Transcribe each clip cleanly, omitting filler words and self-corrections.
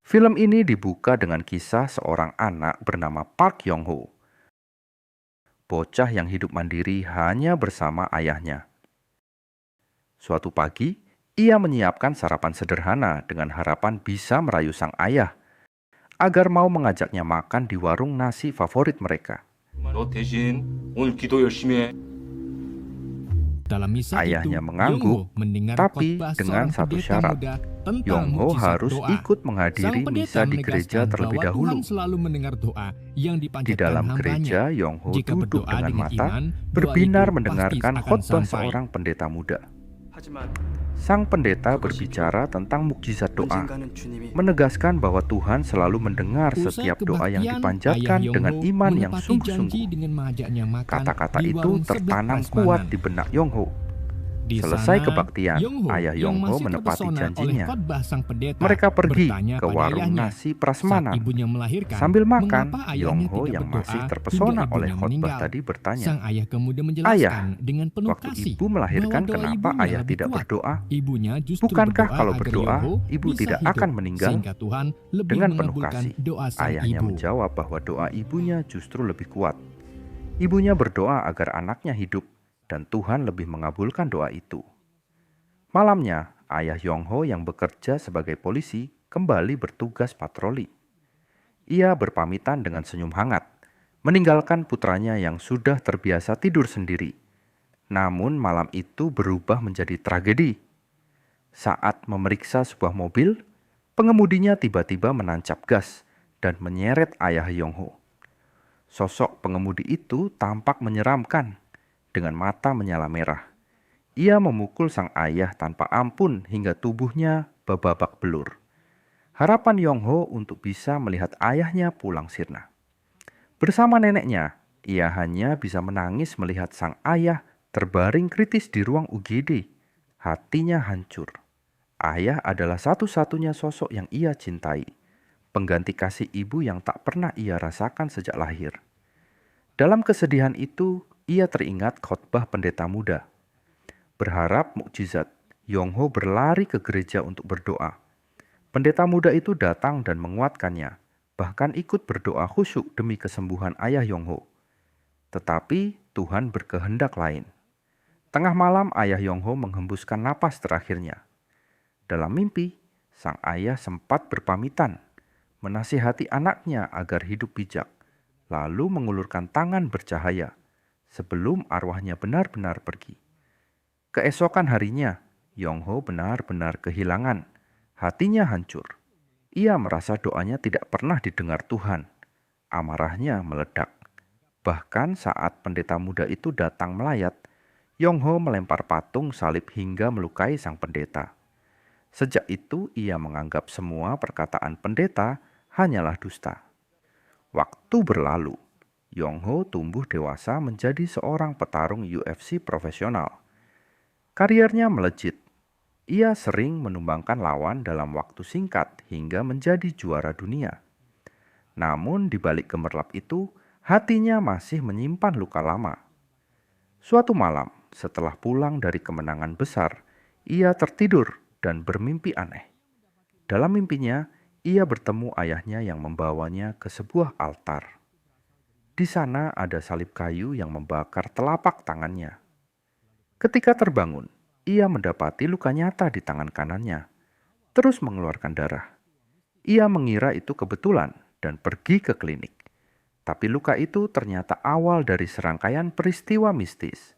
Film ini dibuka dengan kisah seorang anak bernama Park Yong-ho, bocah yang hidup mandiri hanya bersama ayahnya. Suatu pagi, ia menyiapkan sarapan sederhana dengan harapan bisa merayu sang ayah agar mau mengajaknya makan di warung nasi favorit mereka. 너 대신 오늘 기도 열심히 해. Dalam misa Ayahnya itu, mengangguk, Yong-ho mendengar tapi khotbah dengan seorang satu pendeta syarat. muda tentang Yong-ho mukjizat harus doa. ikut Sang menghadiri pendeta misa di gereja menegaskan terlebih bahwa dahulu. Tuhan selalu mendengar doa yang Di dipanjatkan dalam hambanya. gereja, Yong-ho Jika duduk berdoa dengan dengan mata, iman, doa berbinar itu mendengarkan pasti akan khotbah sampai. seorang pendeta muda. 하지만 Sang pendeta berbicara tentang mukjizat doa, 언젠가는 주님이 menegaskan bahwa Tuhan selalu mendengar Usai setiap doa yang kebaktian, dipanjatkan Ayah dengan Yong-ho iman yang menepati janji sungguh-sungguh. dengan mengajaknya makan Kata-kata di itu warung sebelah tertanam prasmanan. kuat di benak Yong-ho. Di Selesai sana, kebaktian, Yong-ho ayah yang Yong-ho masih menepati terpesona oleh janjinya. khotbah sang pendeta Mereka pergi bertanya ke pada warung ayahnya. nasi Saat prasmanan. ibunya melahirkan, Sambil makan, mengapa ayahnya Yong-ho tidak yang berdoa masih hingga terpesona oleh ibunya khotbah meninggal? tadi bertanya, Sang ayah kemudian "Ayah, menjelaskan dengan penuh waktu kasih ibu melahirkan, bahwa doa kenapa ibunya ayah lebih tidak kuat. berdoa? Ibunya justru Bukankah berdoa kalau agar berdoa, Yong-ho ibu bisa tidak hidup, akan meninggal?" sehingga Tuhan lebih Dengan penuh mengabulkan kasih, doa sang ayahnya ibu. menjawab bahwa doa ibunya justru lebih kuat. Ibunya berdoa agar anaknya hidup, dan Tuhan lebih mengabulkan doa itu. Malamnya, ayah Yong-ho yang bekerja sebagai polisi kembali bertugas patroli. Ia berpamitan dengan senyum hangat, meninggalkan putranya yang sudah terbiasa tidur sendiri. Namun malam itu berubah menjadi tragedi. Saat memeriksa sebuah mobil, pengemudinya tiba-tiba menancap gas dan menyeret ayah Yong-ho. Sosok pengemudi itu tampak menyeramkan, dengan mata menyala merah. Ia memukul sang ayah tanpa ampun hingga tubuhnya babak belur. Harapan Yong-ho untuk bisa melihat ayahnya pulang sirna. Bersama neneknya, ia hanya bisa menangis melihat sang ayah terbaring kritis di ruang UGD. Hatinya hancur. Ayah adalah satu-satunya sosok yang ia cintai, pengganti kasih ibu yang tak pernah ia rasakan sejak lahir. Dalam kesedihan itu, ia teringat khotbah pendeta muda. Berharap mukjizat, Yong-ho berlari ke gereja untuk berdoa. Pendeta muda itu datang dan menguatkannya, bahkan ikut berdoa khusyuk demi kesembuhan ayah Yong-ho. Tetapi Tuhan berkehendak lain. Tengah malam ayah Yong-ho menghembuskan napas terakhirnya. Dalam mimpi, sang ayah sempat berpamitan, menasihati anaknya agar hidup bijak, lalu mengulurkan tangan bercahaya sebelum arwahnya benar-benar pergi. Keesokan harinya, Yong-ho benar-benar kehilangan. Hatinya hancur. Ia merasa doanya tidak pernah didengar Tuhan. Amarahnya meledak. Bahkan saat pendeta muda itu datang melayat, Yong-ho melempar patung salib hingga melukai sang pendeta. Sejak itu ia menganggap semua perkataan pendeta hanyalah dusta. Waktu berlalu, Yong-ho tumbuh dewasa menjadi seorang petarung UFC profesional. Kariernya melejit. Ia sering menumbangkan lawan dalam waktu singkat hingga menjadi juara dunia. Namun di balik gemerlap itu, hatinya masih menyimpan luka lama. Suatu malam, setelah pulang dari kemenangan besar, ia tertidur dan bermimpi aneh. Dalam mimpinya, ia bertemu ayahnya yang membawanya ke sebuah altar. Di sana ada salib kayu yang membakar telapak tangannya. Ketika terbangun, ia mendapati luka nyata di tangan kanannya, terus mengeluarkan darah. Ia mengira itu kebetulan dan pergi ke klinik. Tapi luka itu ternyata awal dari serangkaian peristiwa mistis.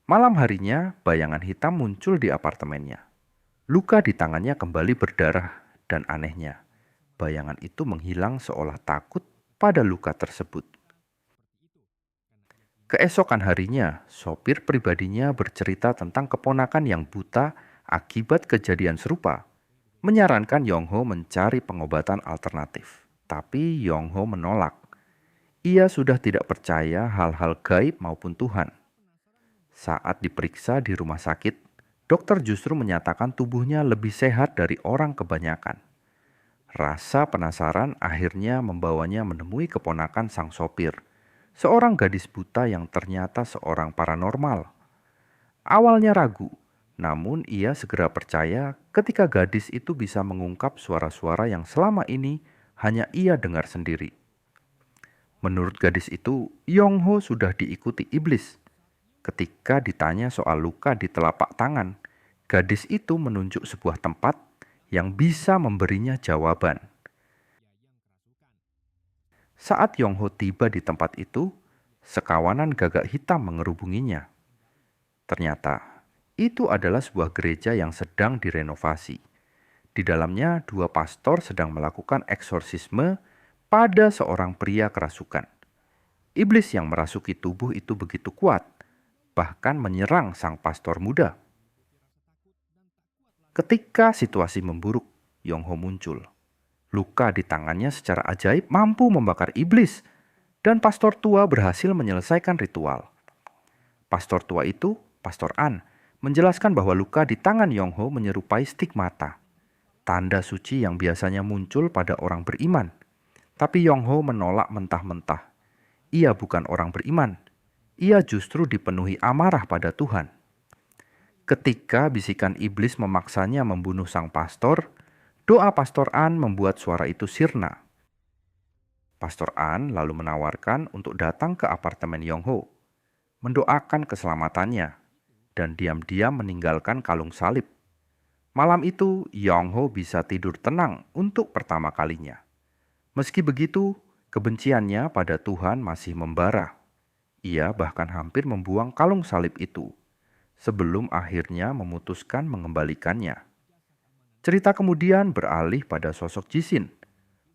Malam harinya, bayangan hitam muncul di apartemennya. Luka di tangannya kembali berdarah dan anehnya, bayangan itu menghilang seolah takut pada luka tersebut. Keesokan harinya, sopir pribadinya bercerita tentang keponakan yang buta akibat kejadian serupa, menyarankan Yong-ho mencari pengobatan alternatif. Tapi Yong-ho menolak. Ia sudah tidak percaya hal-hal gaib maupun Tuhan. Saat diperiksa di rumah sakit, dokter justru menyatakan tubuhnya lebih sehat dari orang kebanyakan. Rasa penasaran akhirnya membawanya menemui keponakan sang sopir, seorang gadis buta yang ternyata seorang paranormal. Awalnya ragu, Namun ia segera percaya ketika gadis itu bisa mengungkap suara-suara yang selama ini hanya ia dengar sendiri. Menurut gadis itu, Yongho sudah diikuti iblis. Ketika ditanya soal luka di telapak tangan, gadis itu menunjuk sebuah tempat yang bisa memberinya jawaban. Saat Yongho tiba di tempat itu, sekawanan gagak hitam mengerubunginya. Ternyata, itu adalah sebuah gereja yang sedang direnovasi. Di dalamnya, dua pastor sedang melakukan eksorsisme pada seorang pria kerasukan. Iblis yang merasuki tubuh itu begitu kuat, bahkan menyerang sang pastor muda. Ketika situasi memburuk, Yongho muncul. Luka di tangannya secara ajaib mampu membakar iblis, dan pastor tua berhasil menyelesaikan ritual. Pastor tua itu, Pastor An, menjelaskan bahwa luka di tangan Yongho menyerupai stigmata, tanda suci yang biasanya muncul pada orang beriman. Tapi Yongho menolak mentah-mentah. Ia bukan orang beriman. Ia justru dipenuhi amarah pada Tuhan. Ketika bisikan iblis memaksanya membunuh sang pastor, doa Pastor An membuat suara itu sirna. Pastor An lalu menawarkan untuk datang ke apartemen Yongho, mendoakan keselamatannya, dan diam-diam meninggalkan kalung salib. Malam itu, Yongho bisa tidur tenang untuk pertama kalinya. Meski begitu, kebenciannya pada Tuhan masih membara. Ia bahkan hampir membuang kalung salib itu, sebelum akhirnya memutuskan mengembalikannya. Cerita kemudian beralih pada sosok Jisin,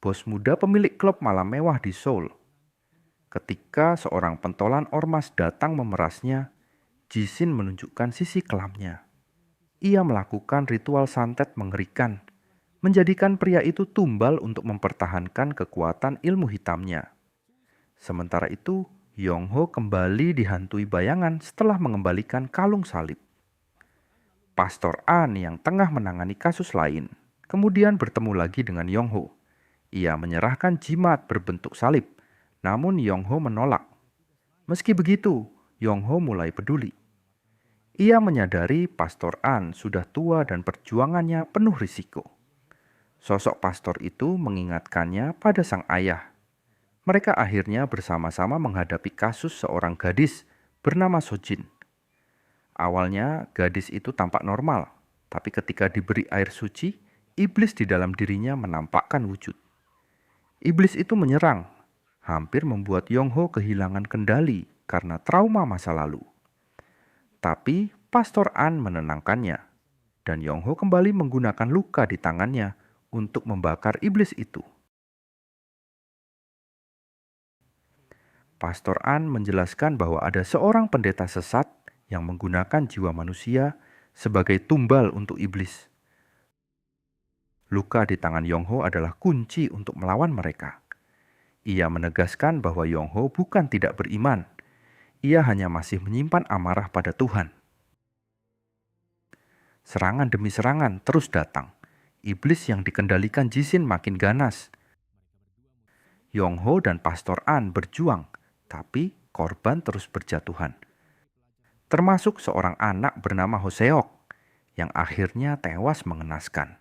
bos muda pemilik klub malam mewah di Seoul. Ketika seorang pentolan ormas datang memerasnya, Jisin menunjukkan sisi kelamnya. Ia melakukan ritual santet mengerikan, menjadikan pria itu tumbal untuk mempertahankan kekuatan ilmu hitamnya. Sementara itu, Yongho kembali dihantui bayangan setelah mengembalikan kalung salib. Pastor An yang tengah menangani kasus lain, kemudian bertemu lagi dengan Yongho. Ia menyerahkan jimat berbentuk salib, namun Yongho menolak. Meski begitu, Yongho mulai peduli. Ia menyadari Pastor An sudah tua dan perjuangannya penuh risiko. Sosok pastor itu mengingatkannya pada sang ayah. Mereka akhirnya bersama-sama menghadapi kasus seorang gadis bernama Sojin. Awalnya gadis itu tampak normal, tapi ketika diberi air suci, iblis di dalam dirinya menampakkan wujud. Iblis itu menyerang, hampir membuat Yongho kehilangan kendali karena trauma masa lalu. Tapi Pastor An menenangkannya, dan Yongho kembali menggunakan luka di tangannya untuk membakar iblis itu. Pastor An menjelaskan bahwa ada seorang pendeta sesat yang menggunakan jiwa manusia sebagai tumbal untuk iblis. Luka di tangan Yongho adalah kunci untuk melawan mereka. Ia menegaskan bahwa Yongho bukan tidak beriman. Ia hanya masih menyimpan amarah pada Tuhan. Serangan demi serangan terus datang. Iblis yang dikendalikan Jisin makin ganas. Yongho dan Pastor An berjuang, tapi korban terus berjatuhan. Termasuk seorang anak bernama Hoseok yang akhirnya tewas mengenaskan.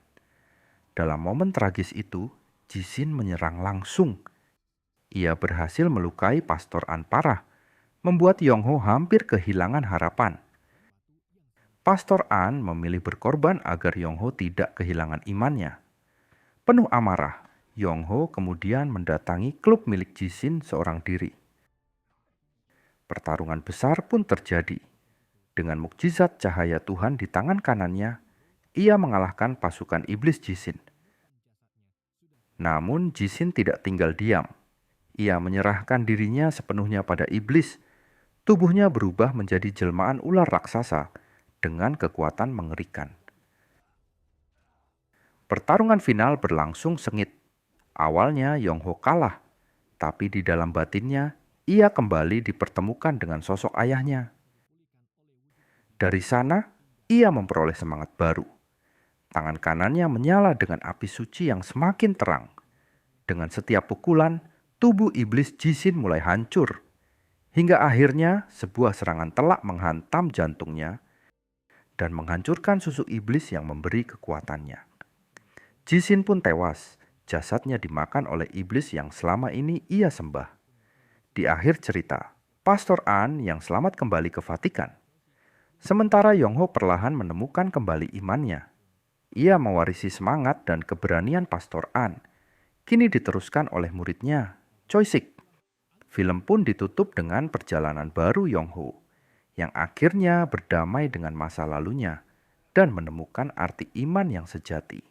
Dalam momen tragis itu, Jisin menyerang langsung. Ia berhasil melukai Pastor An parah, membuat Yongho hampir kehilangan harapan. Pastor An memilih berkorban agar Yongho tidak kehilangan imannya. Penuh amarah, Yongho kemudian mendatangi klub milik Jisin seorang diri. Pertarungan besar pun terjadi. Dengan mukjizat cahaya Tuhan di tangan kanannya, ia mengalahkan pasukan iblis Jisin. Namun Jisin tidak tinggal diam. Ia menyerahkan dirinya sepenuhnya pada iblis. Tubuhnya berubah menjadi jelmaan ular raksasa dengan kekuatan mengerikan. Pertarungan final berlangsung sengit. Awalnya Yongho kalah, tapi di dalam batinnya ia kembali dipertemukan dengan sosok ayahnya. Dari sana, ia memperoleh semangat baru. Tangan kanannya menyala dengan api suci yang semakin terang. Dengan setiap pukulan, tubuh iblis Jisin mulai hancur. Hingga akhirnya sebuah serangan telak menghantam jantungnya dan menghancurkan susuk iblis yang memberi kekuatannya. Jisin pun tewas, jasadnya dimakan oleh iblis yang selama ini ia sembah. Di akhir cerita, Pastor An yang selamat kembali ke Vatikan. Sementara Yongho perlahan menemukan kembali imannya. Ia mewarisi semangat dan keberanian Pastor An. Kini diteruskan oleh muridnya, Choi Sik. Film pun ditutup dengan perjalanan baru Yongho, yang akhirnya berdamai dengan masa lalunya dan menemukan arti iman yang sejati.